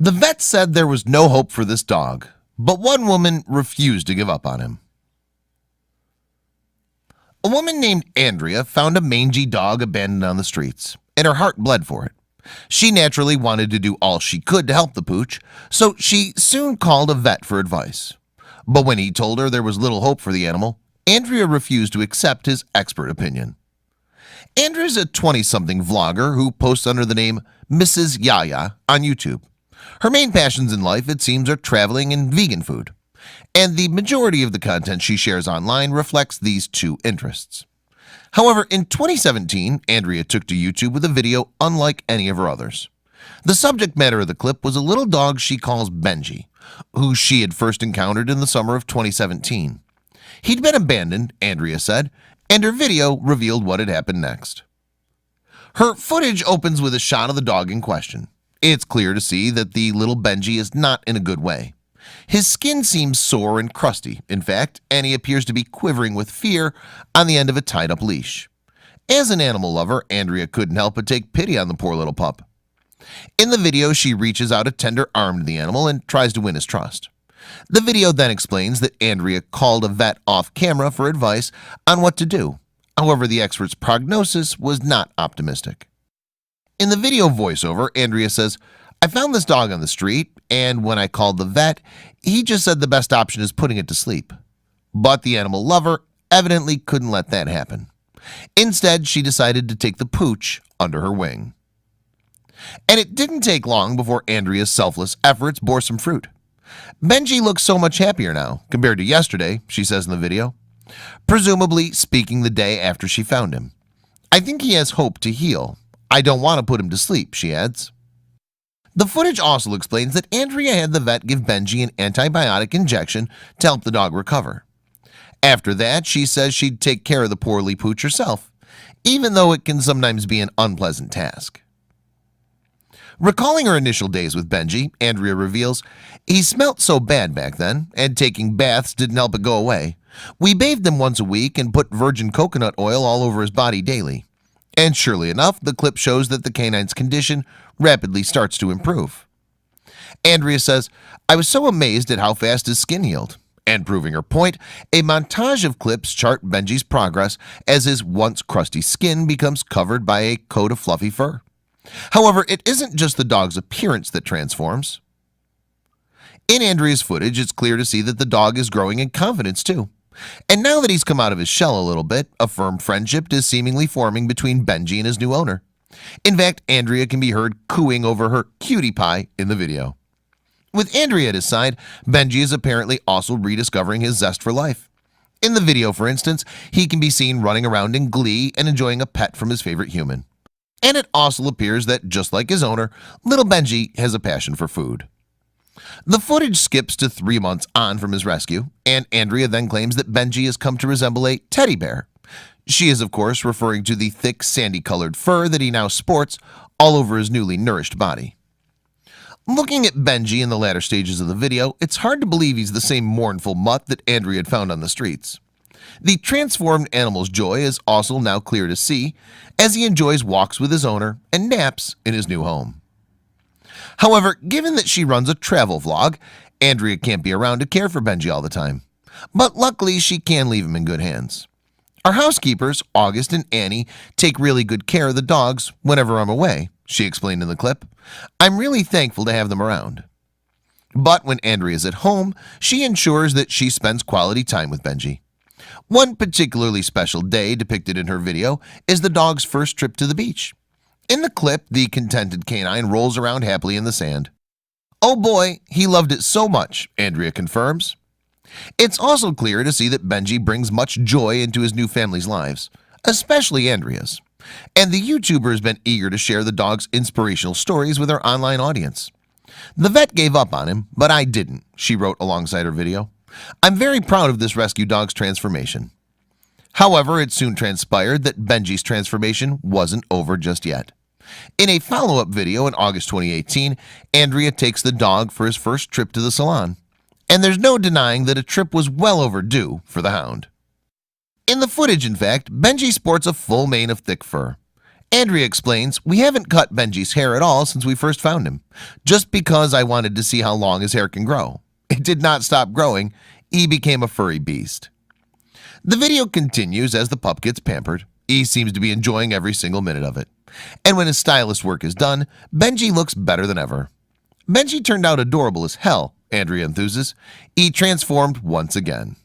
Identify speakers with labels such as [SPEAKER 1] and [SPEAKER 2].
[SPEAKER 1] The vet said there was no hope for this dog, but one woman refused to give up on him. A woman named Andrea found a mangy dog abandoned on the streets, and her heart bled for it. She naturally wanted to do all she could to help the pooch, so she soon called a vet for advice. But when he told her there was little hope for the animal, Andrea refused to accept his expert opinion. Andrea is a 20-something vlogger who posts under the name Mrs. Yaya on YouTube. Her main passions in life, it seems, are traveling and vegan food, and the majority of the content she shares online reflects these two interests. However, in 2017, Andrea took to YouTube with a video unlike any of her others. The subject matter of the clip was a little dog she calls Benji, who she had first encountered in the summer of 2017. He'd been abandoned, Andrea said, and her video revealed what had happened next. Her footage opens with a shot of the dog in question. It's clear to see that the little Benji is not in a good way. His skin seems sore and crusty, in fact, and he appears to be quivering with fear on the end of a tied-up leash. As an animal lover, Andrea couldn't help but take pity on the poor little pup. In the video, she reaches out a tender arm to the animal and tries to win his trust. The video then explains that Andrea called a vet off camera for advice on what to do. However, the expert's prognosis was not optimistic. In the video voiceover, Andrea says, "I found this dog on the street, and when I called the vet, he just said the best option is putting it to sleep." But the animal lover evidently couldn't let that happen. Instead, she decided to take the pooch under her wing. And it didn't take long before Andrea's selfless efforts bore some fruit. Benji looks so much happier now compared to yesterday, she says in the video, presumably speaking the day after she found him. "I think he has hope to heal. I don't want to put him to sleep," she adds. The footage also explains that Andrea had the vet give Benji an antibiotic injection to help the dog recover. After that, she says she'd take care of the poorly pooch herself, even though it can sometimes be an unpleasant task. Recalling her initial days with Benji, Andrea reveals, "He smelt so bad back then, and taking baths didn't help it go away. We bathed him once a week and put virgin coconut oil all over his body daily." And surely enough, the clip shows that the canine's condition rapidly starts to improve. Andrea says, "I was so amazed at how fast his skin healed." And proving her point, a montage of clips chart Benji's progress as his once crusty skin becomes covered by a coat of fluffy fur. However, it isn't just the dog's appearance that transforms. In Andrea's footage, it's clear to see that the dog is growing in confidence too. And now that he's come out of his shell a little bit, a firm friendship is seemingly forming between Benji and his new owner. In fact, Andrea can be heard cooing over her cutie pie in the video. With Andrea at his side, Benji is apparently also rediscovering his zest for life. In the video, for instance, he can be seen running around in glee and enjoying a pet from his favorite human. And it also appears that, just like his owner, little Benji has a passion for food. The footage skips to 3 months on from his rescue, and Andrea then claims that Benji has come to resemble a teddy bear. She is, of course, referring to the thick, sandy-colored fur that he now sports all over his newly nourished body. Looking at Benji in the latter stages of the video, it's hard to believe he's the same mournful mutt that Andrea had found on the streets. The transformed animal's joy is also now clear to see as he enjoys walks with his owner and naps in his new home. However, given that she runs a travel vlog, Andrea can't be around to care for Benji all the time. But luckily, she can leave him in good hands. Our housekeepers, August and Annie, take really good care of the dogs whenever I'm away, she explained in the clip. "I'm really thankful to have them around." But when Andrea's at home, she ensures that she spends quality time with Benji. One particularly special day depicted in her video is the dog's first trip to the beach. In the clip, the contented canine rolls around happily in the sand. "Oh boy, he loved it so much," Andrea confirms. It's also clear to see that Benji brings much joy into his new family's lives, especially Andrea's. And the YouTuber has been eager to share the dog's inspirational stories with her online audience. "The vet gave up on him, but I didn't," she wrote alongside her video. "I'm very proud of this rescue dog's transformation." However, it soon transpired that Benji's transformation wasn't over just yet. In a follow-up video in August 2018, Andrea takes the dog for his first trip to the salon. And there's no denying that a trip was well overdue for the hound. In the footage, in fact, Benji sports a full mane of thick fur. Andrea explains, "We haven't cut Benji's hair at all since we first found him, just because I wanted to see how long his hair can grow. It did not stop growing. He became a furry beast." The video continues as the pup gets pampered. He seems to be enjoying every single minute of it. And when his stylist work is done, Benji looks better than ever. Benji turned out adorable as hell, Andrea enthuses. He transformed once again.